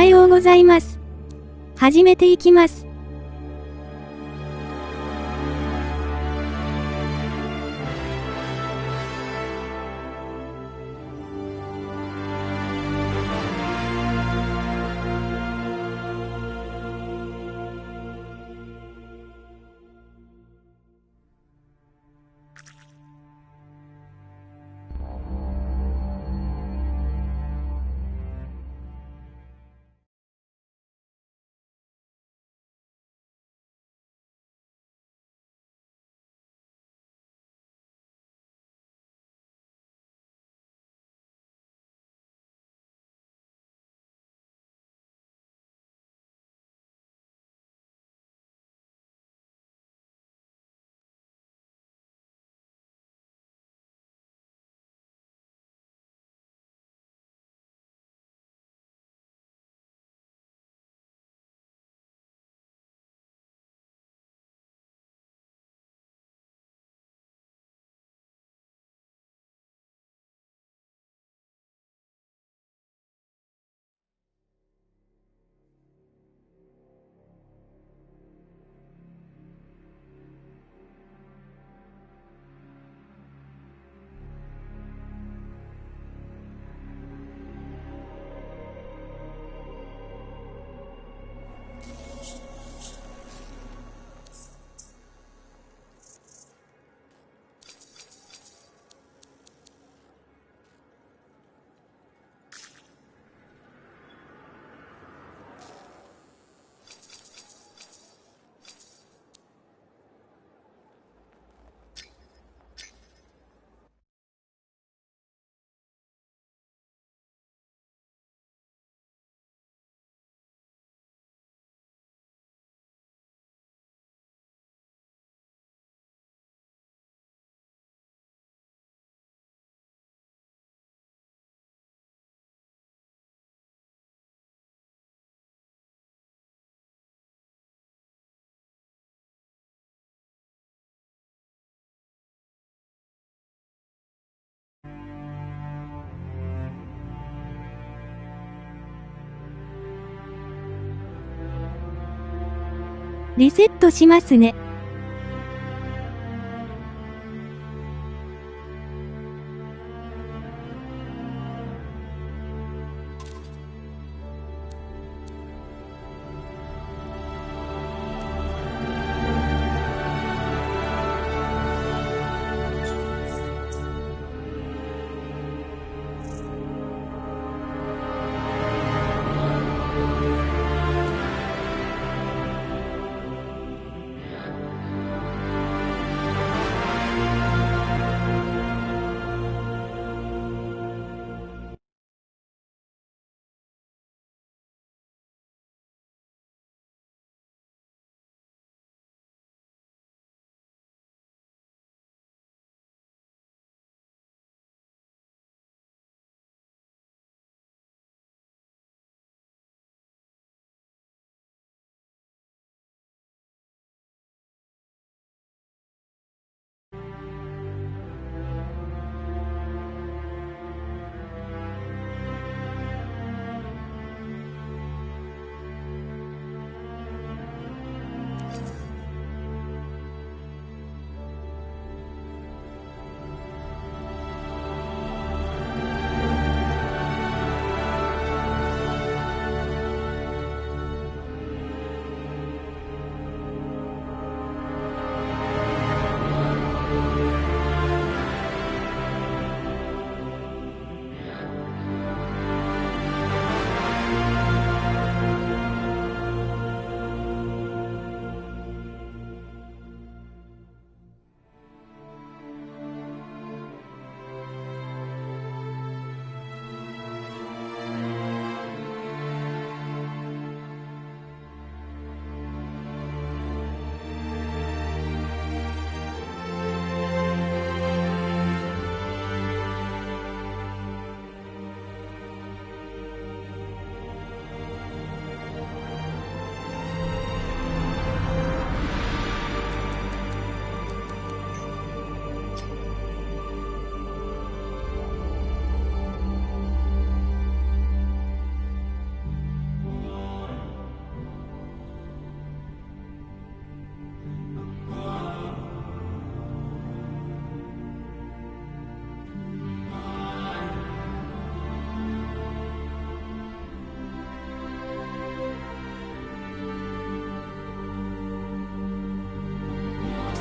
はようございます。始めていきます。リセットしますね。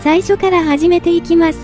最初から始めていきます。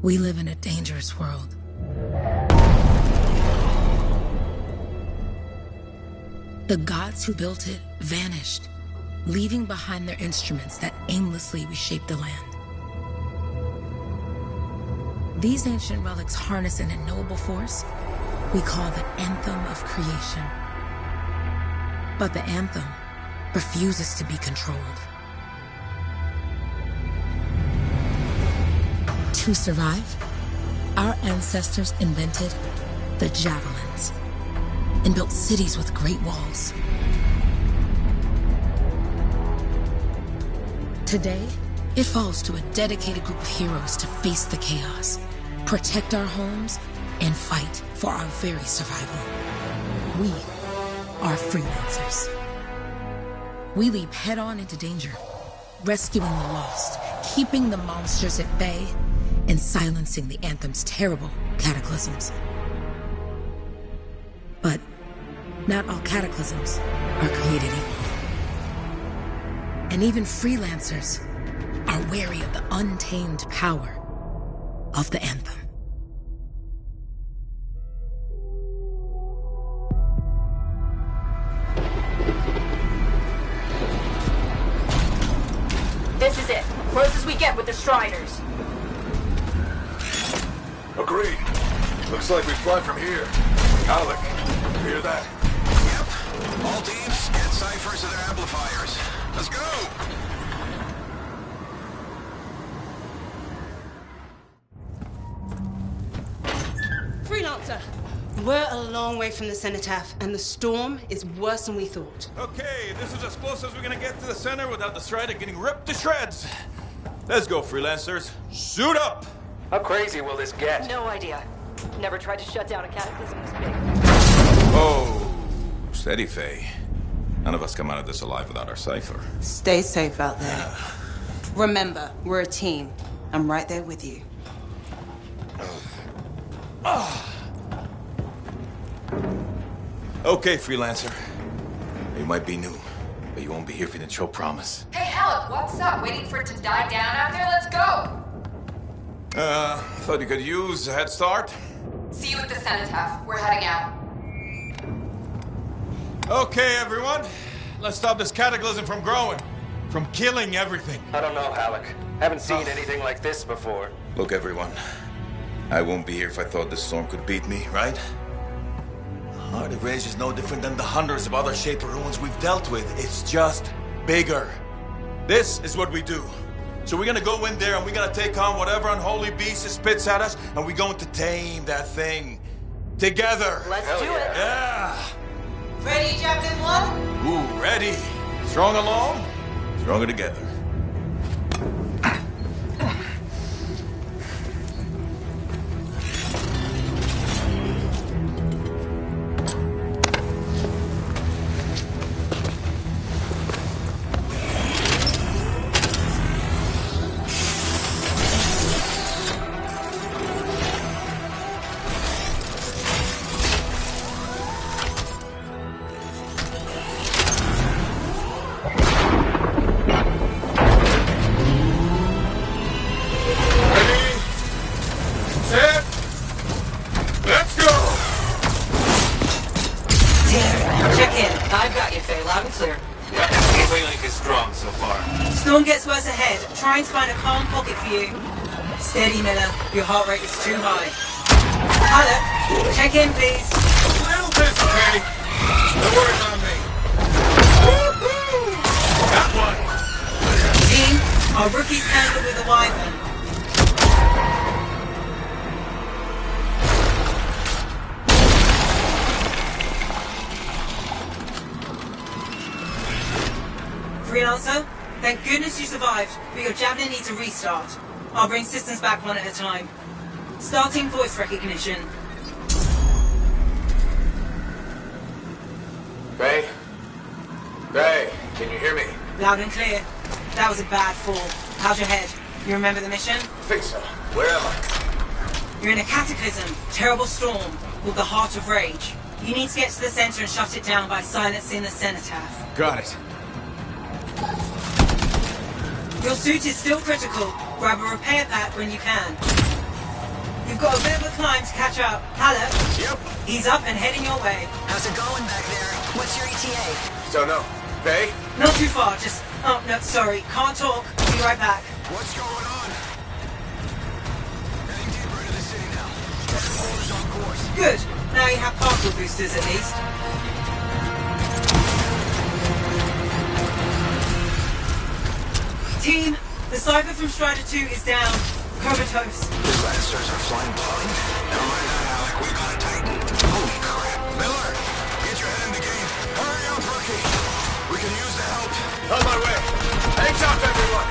We live in a dangerous world. The gods who built it vanished, leaving behind their instruments that aimlessly reshape the land. These ancient relics harness an unknowable force we call the Anthem of Creation. But the Anthem refuses to be controlled. To survive, our ancestors invented the javelins and built cities with great walls. Today, it falls to a dedicated group of heroes to face the chaos, protect our homes, and fight for our very survival. We are freelancers. We leap head-on into danger, rescuing the lost, keeping the monsters at bay, and silencing the Anthem's terrible cataclysms. But not all cataclysms are created equal. And even freelancers are wary of the untamed power of the Anthem. This is it. Close as we get with the Striders. Agreed. Looks like we fly from here. Alec, you hear that? Yep. All teams, get ciphers to their amplifiers. Let's go! Freelancer, we're a long way from the cenotaph, and the storm is worse than we thought. Okay, this is as close as we're gonna get to the center without the Strider getting ripped to shreds. Let's go, freelancers. Suit up! How crazy will this get? No idea. Never tried to shut down a cataclysm this big. Oh, steady, Faye. None of us come out of this alive without our cipher. Stay safe out there. Remember, we're a team. I'm right there with you. Okay, freelancer. You might be new, but you won't be here for the show promise. Hey, Alec, what's up? Waiting for it to die down out there? Let's go! Thought you could use a head start. See you at the cenotaph. We're heading out. Okay, everyone. Let's stop this cataclysm from growing. From killing everything. I don't know, Alec. Haven't seen anything like this before. Look, everyone. I won't be here if I thought this storm could beat me, right? Oh, the rage is no different than the hundreds of other shaper ruins we've dealt with. It's just bigger. This is what we do. So we're gonna go in there and we're gonna take on whatever unholy beast it spits at us, and we're going to tame that thing. Together. Let's do it. Yeah. Ready, Captain One? Ooh, ready. Strong alone, stronger together. Storm gets worse ahead. Trying to find a calm pocket for you. Steady, Miller. Your heart rate is too high. Alec, check in, please. A little busy, Kenny. No worries on me. Got one. Team, our rookies handled with a wyvern. Freelancer, thank goodness you survived, but your javelin needs a restart. I'll bring systems back one at a time. Starting voice recognition. Faye? Faye, can you hear me? Loud and clear. That was a bad fall. How's your head? You remember the mission? I think so. Where am I? You're in a cataclysm, terrible storm, called the Heart of Rage. You need to get to the center and shut it down by silencing the cenotaph. Got it. Your suit is still critical. Grab a repair pack when you can. You've got a bit of a climb to catch up. Halleck? Yep. He's up and heading your way. How's it going back there? What's your ETA? Don't know. Faye? Not too far, just... Oh, no, sorry. Can't talk. Be right back. What's going on? Heading deeper into the city now. Controllers on course. Good. Now you have particle boosters at least. Team, the Cypher from Strider 2 is down. Comatose. The Lancers are flying blind. Never mind that, Alec. We got a Titan. Holy crap. Miller, get your head in the game. Hurry up, rookie. We can use the help. On my way. Hang tough, everyone.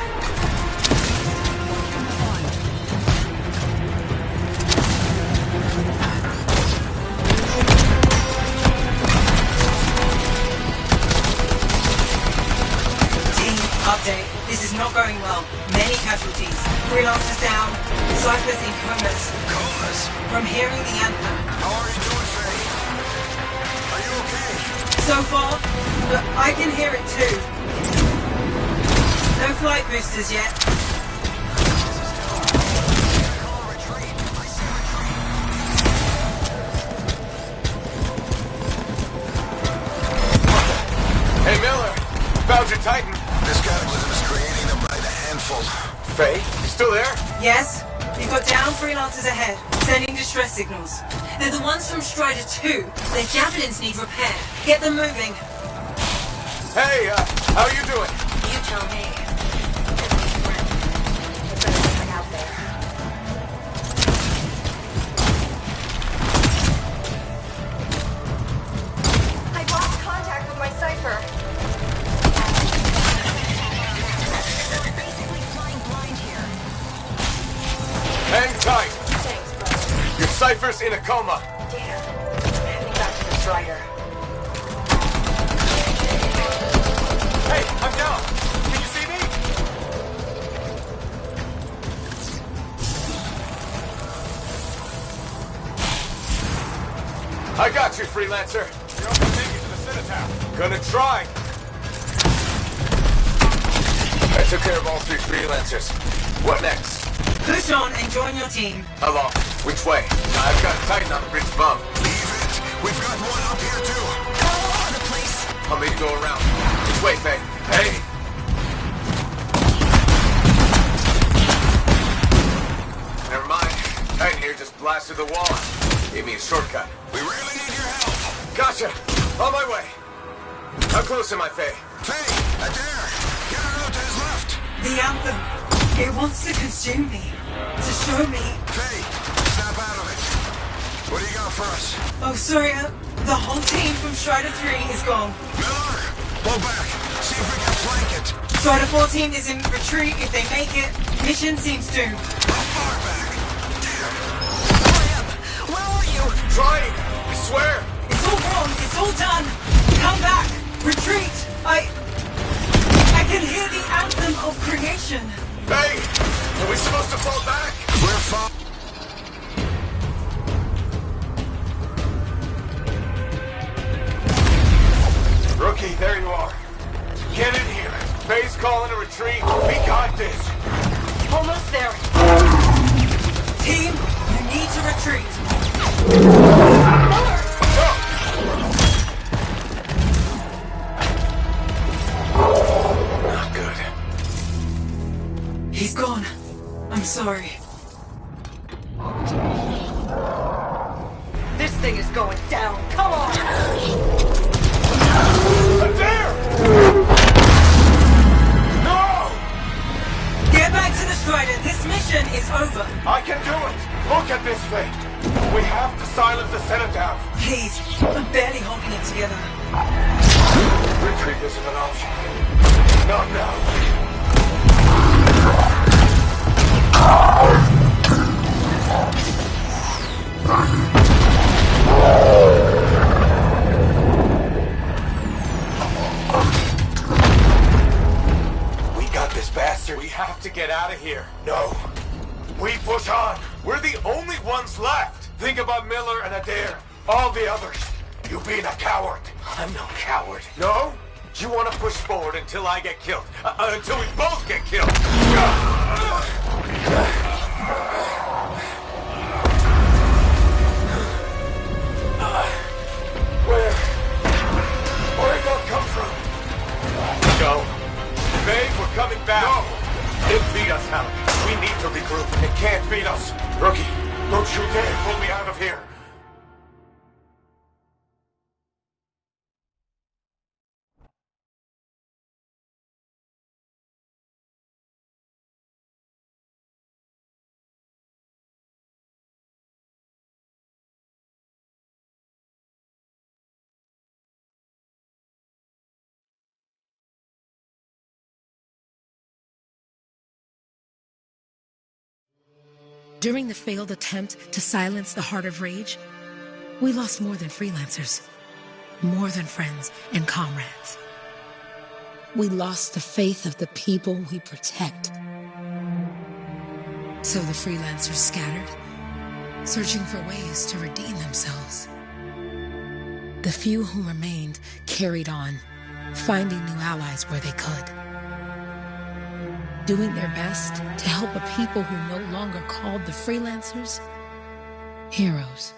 Team, update. This is not going well. Many casualties. Freelancers down. Cypher's in comas. Comas? From hearing the anthem. How are you doing, Faye? Are you okay? So far, but I can hear it too. No flight boosters yet. Hey, Miller. Found your Titan. This cataclysm is creating them by the handful. Faye, you still there? Yes, you've got down freelancers ahead, sending distress signals. They're the ones from Strider 2. Their javelins need repair. Get them moving. Hey, how you doing? You tell me. It's better than out there. I lost contact with my Cypher. We're basically flying blind here. Hang tight. Thanks, brother. Your Cypher's in a coma. Damn. Heading back to the Strider. Hey, I'm down. Can you see me? I got you, Freelancer. You're up to make it to the cenotaph. Gonna try. I took care of all 3 Freelancers. What next? Push on and join your team. How long? Which way? I've got a Titan on the bridge above. Leave it. We've got one up here, too. All over the place. I'll make you go around. Which way, Faye? Hey! Never mind. Titan here just blasted the wall. Gave me a shortcut. We really need your help. Gotcha! On my way! How close am I, Faye? Faye, Adair. Get her out to his left. The anthem. It wants to consume me. To show me. Faye, snap out of it. What do you got for us? Oh, sorry. The whole team from Strider 3 is gone. Miller, pull back. See if we can flank it. Strider 14 is in retreat. If they make it, mission seems doomed. How far back? Damn. Where are you? Trying! I swear! It's all wrong. It's all done. Come back. Retreat. I can hear the anthem of creation. Faye! Are we supposed to fall back? We're fine. Rookie, there you are. Get in here. Faye's calling a retreat. We got this. Almost there. Team, you need to retreat. Not good. He's gone. I'm sorry. This thing is going down. Come on! Adair! No! Get back to the Strider. This mission is over. I can do it! Look at this thing! We have to silence the cenotaph. Please, I'm barely holding it together. Retreat isn't an option. Not now. We got this bastard. We have to get out of here. No. We push on. We're the only ones left. Think about Miller and Adair. All the others. You being a coward. I'm no coward. No? You want to push forward until I get killed. Until we both get killed. Where'd that come from? No. Babe, we're coming back. No. It beat us, Halleck. We need to regroup. It can't beat us. Rookie, don't you dare pull me out of here. During the failed attempt to silence the heart of rage, we lost more than freelancers, more than friends and comrades. We lost the faith of the people we protect. So the freelancers scattered, searching for ways to redeem themselves. The few who remained carried on, finding new allies where they could, doing their best to help a people who no longer called the freelancers heroes.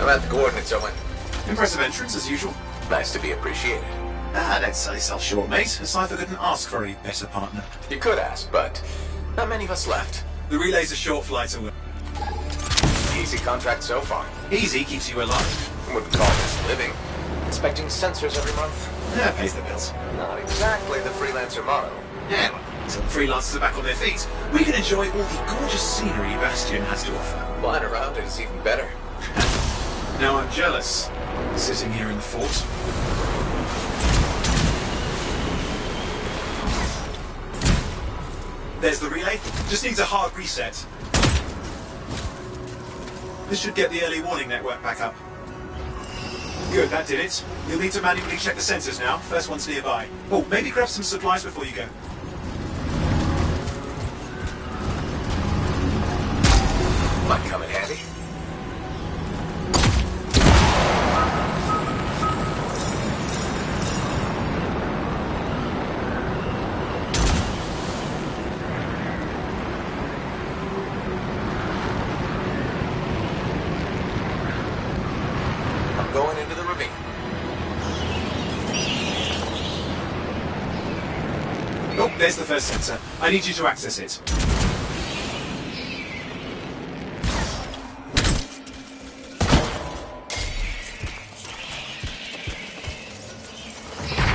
I'm at the coordinates, Owen. Impressive entrance, as usual. Nice to be appreciated. Don't sell yourself short, mate. A cipher couldn't ask for a better partner. You could ask, but not many of us left. The relay's a short flight away. Easy contract so far. Easy keeps you alive. Wouldn't call this living. Inspecting sensors every month. Yeah, pays the bills. Not exactly the freelancer motto. Yeah, well, until the freelancers are back on their feet, we can enjoy all the gorgeous scenery Bastion has to offer. Flying around it is even better. Now I'm jealous, sitting here in the fort. There's the relay. Just needs a hard reset. This should get the early warning network back up. Good, that did it. You'll need to manually check the sensors now. First one's nearby. Oh, maybe grab some supplies before you go. Might come in handy. I'm going into the ravine. Oh, there's the first sensor. I need you to access it.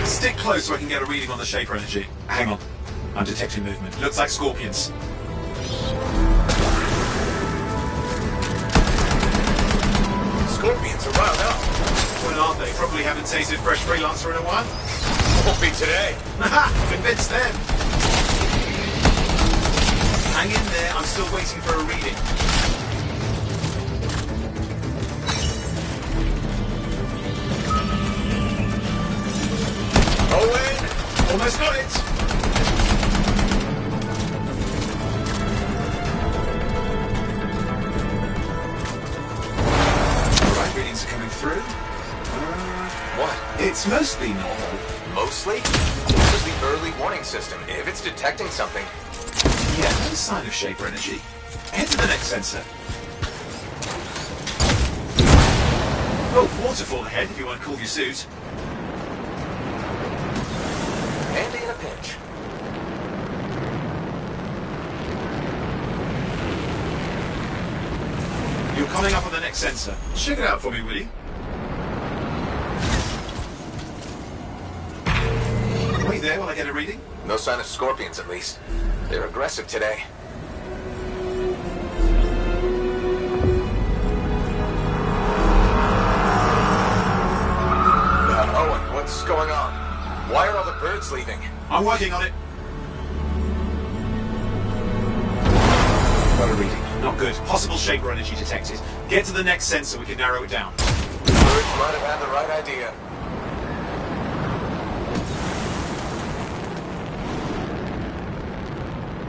Stick close so I can get a reading on the Shaper energy. Hang on. I'm detecting movement. Looks like scorpions. Scorpions are riled up. Well, aren't they? Probably haven't tasted fresh freelancer in a while. Won't be today. Haha! Convince them! Hang in there, I'm still waiting for a reading. Owen! Almost got it! Alright, readings are coming through. What? It's mostly normal. Mostly? This is the early warning system. If it's detecting something... Yeah, no sign of Shaper energy. Head to the next sensor. Oh, waterfall ahead if you want to cool your suit. Handy in a pinch. You'll coming up on the next sensor. Check it out for me, will you? Wait there while I get a reading. No sign of scorpions, at least. They're aggressive today. Owen, what's going on? Why are all the birds leaving? I'm working on it. Got a reading. Not good. Possible shaper energy detected. Get to the next sensor, we can narrow it down. The birds might have had the right idea.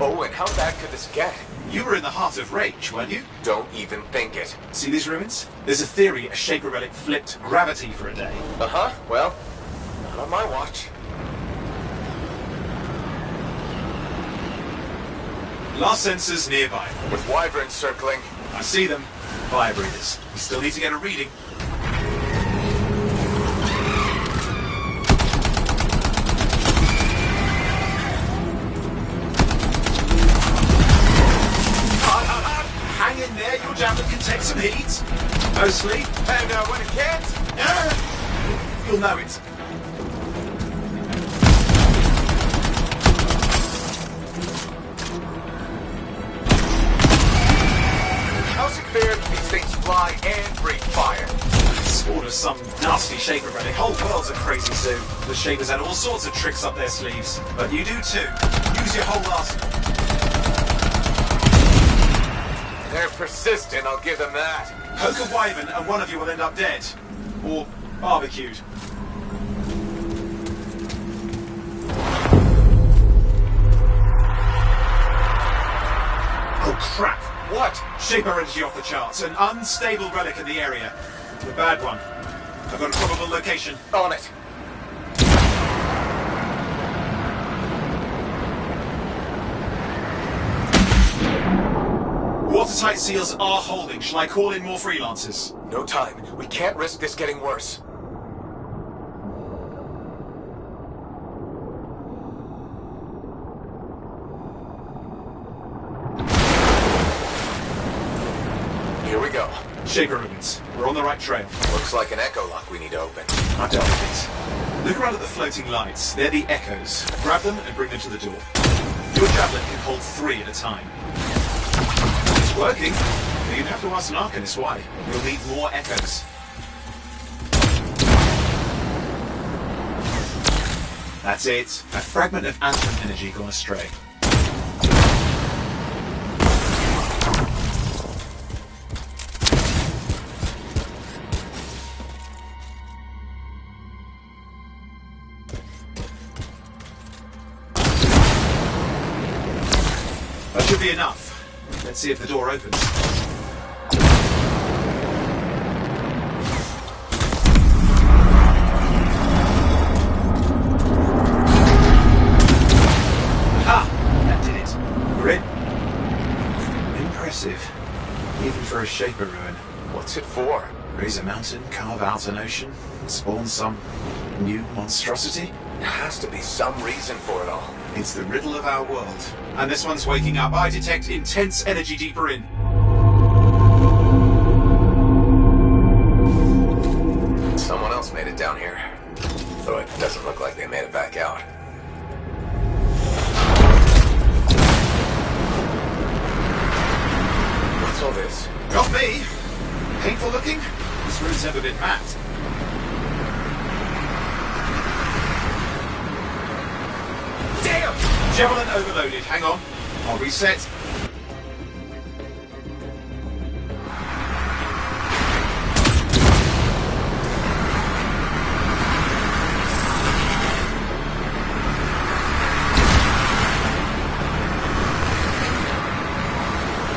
Owen, how bad could this get? You were in the heart of rage, weren't you? Don't even think it. See these ruins? There's a theory a shaper relic flipped gravity for a day. Uh-huh. Well, not on my watch. Last sensors nearby. With wyverns circling. I see them. Fire breathers. We still need to get a reading. Hang in there, your javelin can take some heat. Mostly. And when it can't? You'll know it. How's it fair that these things fly and breathe fire? Spawned of some nasty shaper relic. Whole world's a crazy zoo. The shapers had all sorts of tricks up their sleeves. But you do too. Use your whole arsenal. They're persistent, I'll give them that. Poke a wyvern and one of you will end up dead. Or barbecued. Oh crap! What? Shaper energy off the charts. An unstable relic in the area. The bad one. I've got a probable location. On it. Watertight seals are holding. Shall I call in more freelancers? No time. We can't risk this getting worse. Here we go. Shaper ruins. We're on the right trail. Looks like an echo lock we need to open. I doubt it. Look around at the floating lights. They're the echoes. Grab them and bring them to the door. Your javelin can hold 3 at a time. It's working. But you'd have to ask an Arcanist why. We'll need more echoes. That's it. A fragment of Anthem energy gone astray. That should be enough. Let's see if the door opens. Ha! That did it. We're in. Impressive. Even for a shaper ruin. What's it for? Raise a mountain, carve out an ocean, spawn some new monstrosity? There has to be some reason for it all. It's the riddle of our world. And this one's waking up. I detect intense energy deeper in. Someone else made it down here. Though it doesn't look like they made it back out. What's all this? Not me. Painful looking? This room's never been mapped. Damn! Javelin overloaded. Hang on. I'll reset.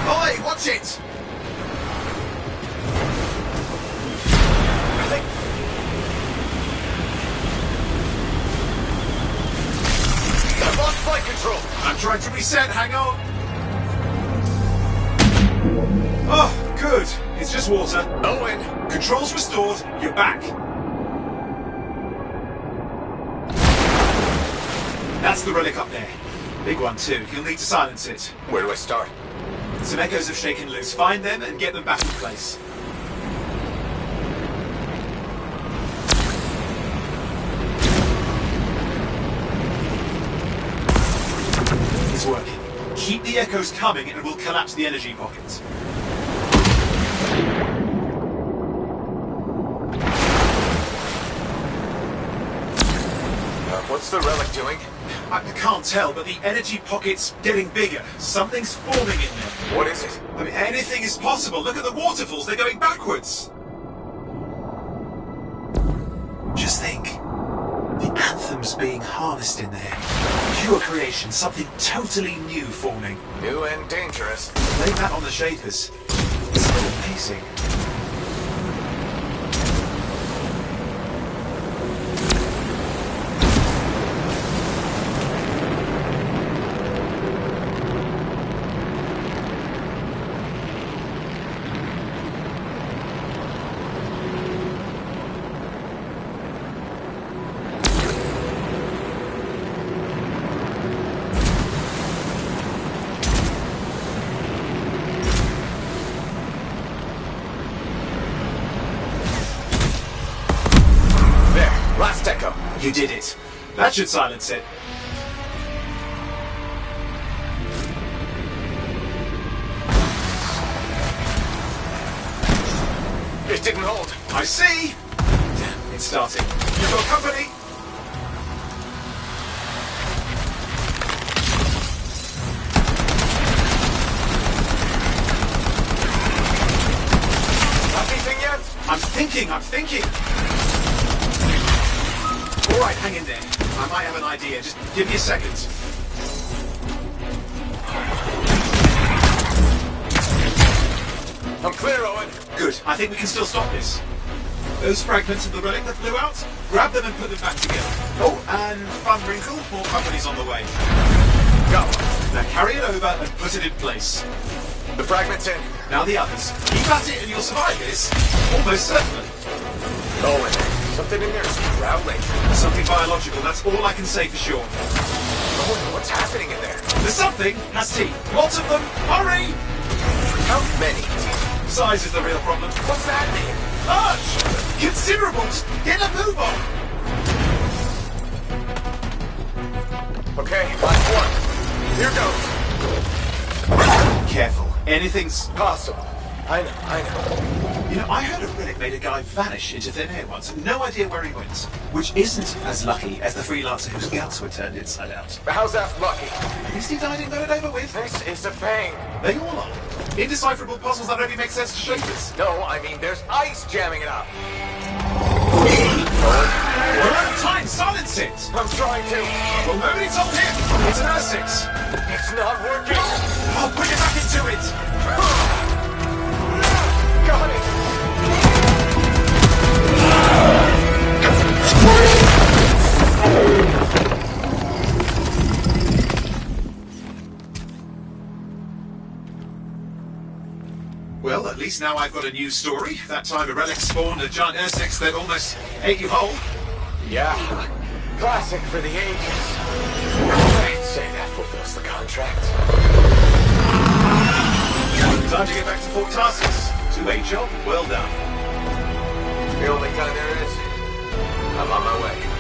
Oi, watch it! I think... I've lost flight control! I'm trying to reset, hang on! Oh, good. It's just water. Owen! Controls restored, you're back. That's the relic up there. Big one too, you'll need to silence it. Where do I start? Some echoes have shaken loose. Find them and get them back in place. It's working. Keep the echoes coming and it will collapse the energy pockets. What's the relic doing? I can't tell, but the energy pocket's getting bigger. Something's forming in there. What is it? I mean, anything is possible. Look at the waterfalls. They're going backwards. Just think. The anthem's being harnessed in there. Pure creation. Something totally new forming. New and dangerous. Lay that on the shapers. It's so amazing. Last echo. You did it. That should silence it. It didn't hold. I see. Damn, it's starting. You've got company. Anything yet? I'm thinking. All right, hang in there. I might have an idea. Just give me a second. I'm clear, Owen. Good. I think we can still stop this. Those fragments of the relic that flew out, grab them and put them back together. Oh, and fun wrinkle, more company's on the way. Go. Now carry it over and put it in place. The fragment's in. Now the others. Keep at it and you'll survive this. Almost certainly. Owen, something in there is growling. Something biological, that's all I can say for sure. Owen, what's happening in there? There's something, has teeth. Lots of them. Hurry! How many? Size is the real problem. What's that mean? Large! Considerable! Just get a move on! Okay, last one. Here goes. Careful. Anything's Possible. I know. You know, I heard a relic made a guy vanish into thin air once. No idea where he went. Which isn't as lucky as the freelancer whose guts were turned inside out. But how's that lucky? At least he died and got it over with. This is a pain. They all are. Indecipherable puzzles that only make sense to shapers. No, I mean there's ice jamming it up. We're out of time. Silence it. I'm trying to. Well, nobody told him. It's an R6. It's not working. I'll put it back into it. Got it. Well, at least now I've got a new story. That time a relic spawned a giant Ursex that almost ate you whole. Yeah. Classic for the ages. I'd say that fulfills the contract. Time to get back to Fort Tarsus. 2-8 job, well done. The only kind there is. I'm on my way.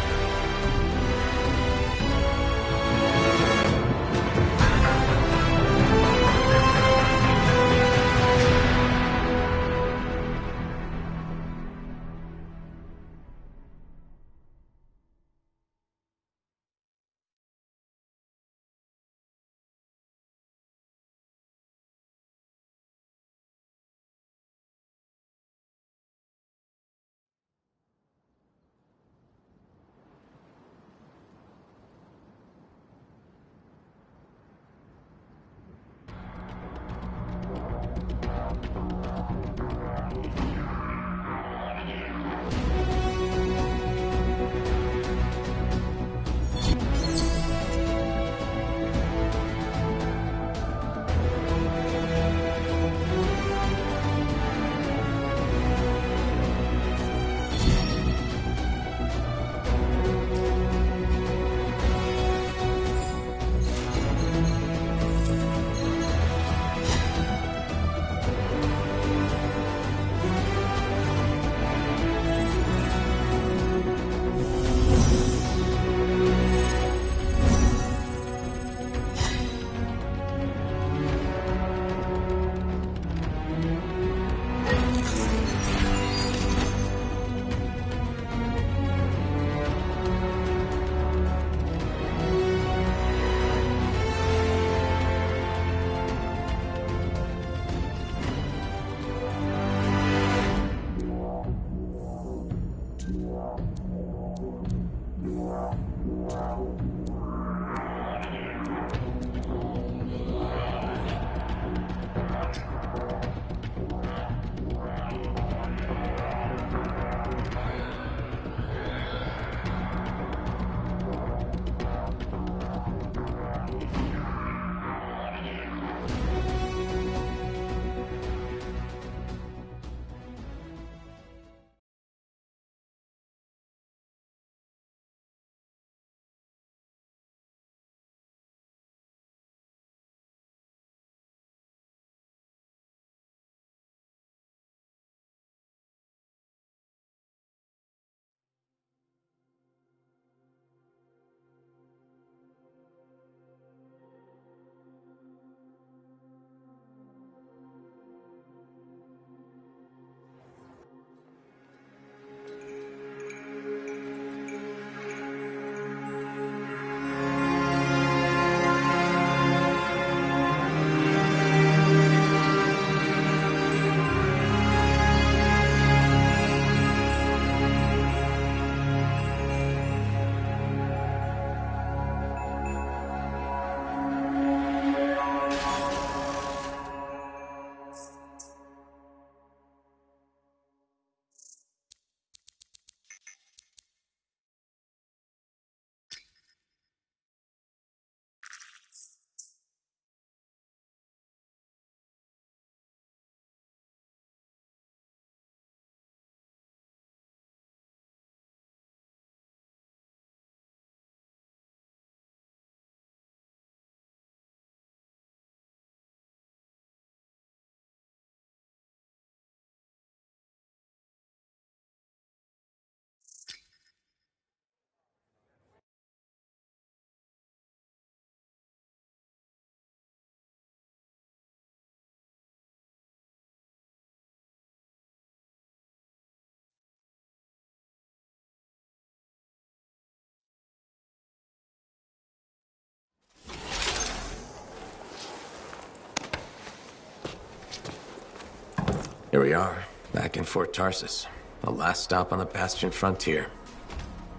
Here we are, back in Fort Tarsus. The last stop on the Bastion frontier.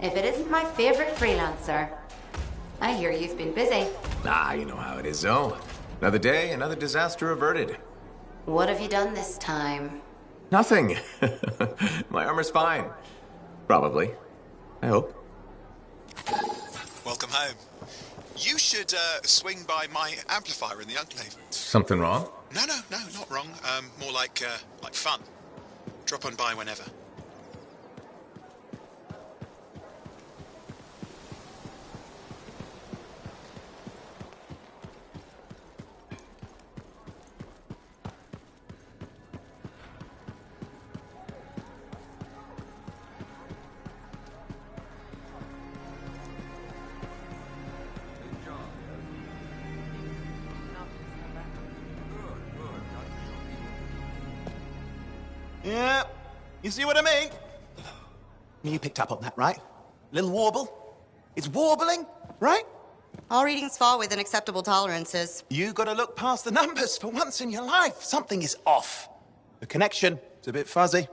If it isn't my favorite freelancer. I hear you've been busy. Ah, you know how it is, though. Another day, another disaster averted. What have you done this time? Nothing. My armor's fine. Probably. I hope. Welcome home. You should swing by my amplifier in the Enclave. Something wrong? No, not wrong. More like fun. Drop on by whenever. Yeah, you see what I mean? You picked up on that, right? Little warble? It's warbling, right? All readings fall within acceptable tolerances. You gotta look past the numbers for once in your life. Something is off. The connection is a bit fuzzy.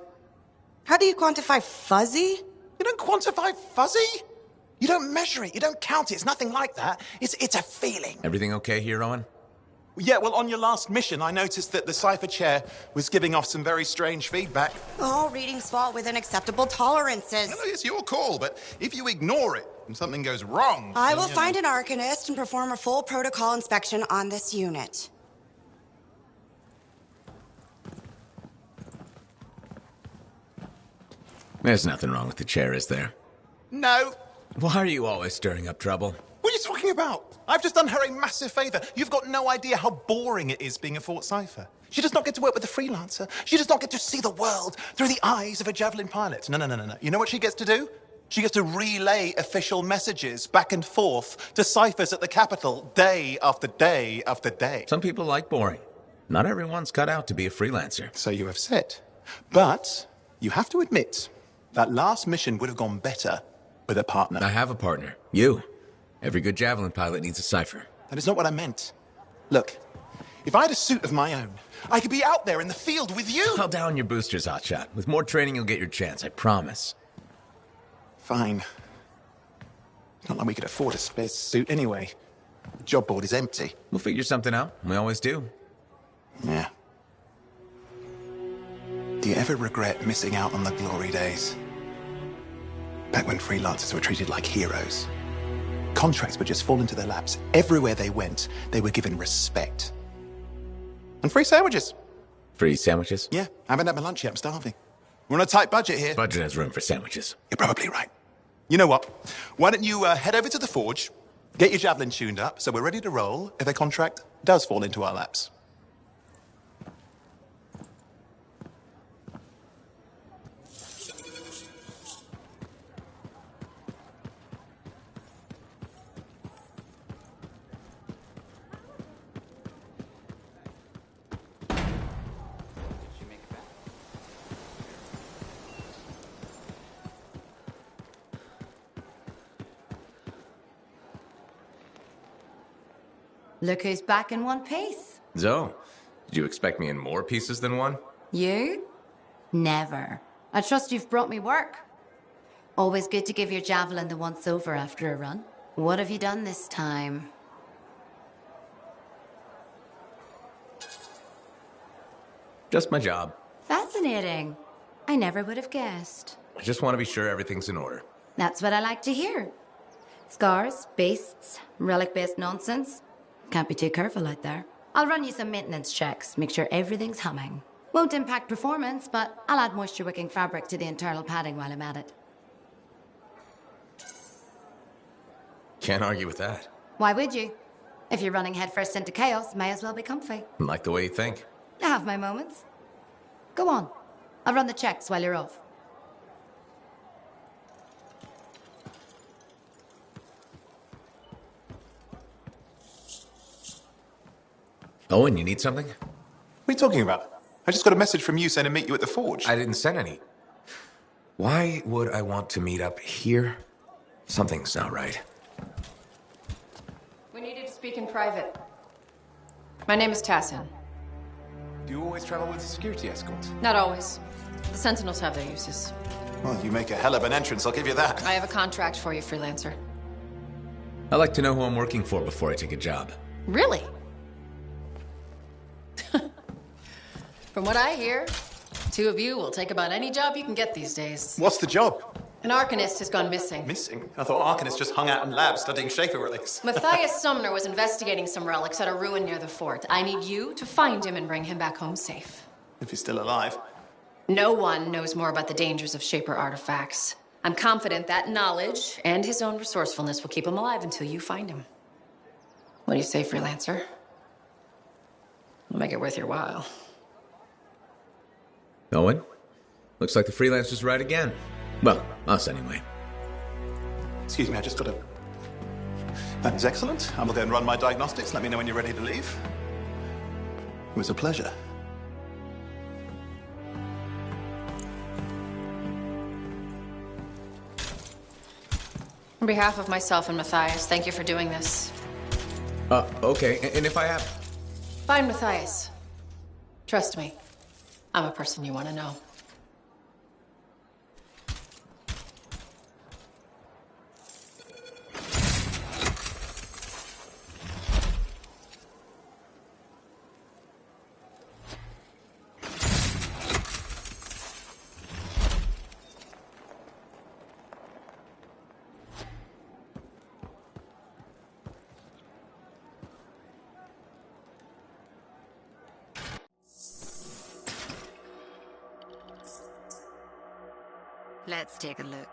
How do you quantify fuzzy? You don't quantify fuzzy? You don't measure it, you don't count it, it's nothing like that. It's a feeling. Everything okay here, Owen? Yeah, well, on your last mission, I noticed that the cipher chair was giving off some very strange feedback. All readings fall within acceptable tolerances. No, it's your call, but if you ignore it and something goes wrong... I will find an arcanist and perform a full protocol inspection on this unit. There's nothing wrong with the chair, is there? No. Why are you always stirring up trouble? What are you talking about? I've just done her a massive favor. You've got no idea how boring it is being a Fort Cipher. She does not get to work with a freelancer. She does not get to see the world through the eyes of a javelin pilot. No. You know what she gets to do? She gets to relay official messages back and forth to ciphers at the Capitol day after day after day. Some people like boring. Not everyone's cut out to be a freelancer. So you have said. But you have to admit, that last mission would have gone better with a partner. I have a partner. You. Every good javelin pilot needs a cipher. That is not what I meant. Look, if I had a suit of my own, I could be out there in the field with you. Call down your boosters, Hotshot. With more training, you'll get your chance, I promise. Fine. Not like we could afford a spare suit anyway. The job board is empty. We'll figure something out. We always do. Yeah. Do you ever regret missing out on the glory days? Back when freelancers were treated like heroes. Contracts would just fall into their laps. Everywhere they went, they were given respect. And free sandwiches. Free sandwiches? Yeah, I haven't had my lunch yet. I'm starving. We're on a tight budget here. Budget has room for sandwiches. You're probably right. You know what? Why don't you head over to the forge, get your javelin tuned up, so we're ready to roll if a contract does fall into our laps. Look who's back in one piece. Zoe, did you expect me in more pieces than one? You? Never. I trust you've brought me work. Always good to give your javelin the once-over after a run. What have you done this time? Just my job. Fascinating. I never would have guessed. I just want to be sure everything's in order. That's what I like to hear. Scars, beasts, relic-based nonsense. Can't be too careful out there. I'll run you some maintenance checks, make sure everything's humming. Won't impact performance, but I'll add moisture-wicking fabric to the internal padding while I'm at it. Can't argue with that. Why would you? If you're running headfirst into chaos, may as well be comfy. Like the way you think. I have my moments. Go on. I'll run the checks while you're off. Owen, you need something? What are you talking about? I just got a message from you saying to meet you at the forge. I didn't send any. Why would I want to meet up here? Something's not right. We needed to speak in private. My name is Tassin. Do you always travel with a security escort? Not always. The Sentinels have their uses. Well, you make a hell of an entrance, I'll give you that. I have a contract for you, freelancer. I like to know who I'm working for before I take a job. Really? From what I hear, two of you will take about any job you can get these days. What's the job? An Arcanist has gone missing. Missing? I thought Arcanists just hung out in labs studying Shaper relics. Matthias Sumner was investigating some relics at a ruin near the fort. I need you to find him and bring him back home safe. If he's still alive. No one knows more about the dangers of Shaper artifacts. I'm confident that knowledge and his own resourcefulness will keep him alive until you find him. What do you say, freelancer? We'll make it worth your while. Owen? Looks like the freelancer's right again. Well, us anyway. Excuse me, I just got to... That is excellent. I will go and run my diagnostics. Let me know when you're ready to leave. It was a pleasure. On behalf of myself and Matthias, thank you for doing this. Okay. And if I have... Find Matthias. Trust me, I'm a person you want to know. Let's take a look.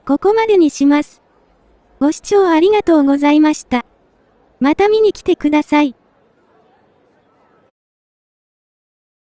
ここまでにします。ご視聴ありがとうございました。また見に来てください。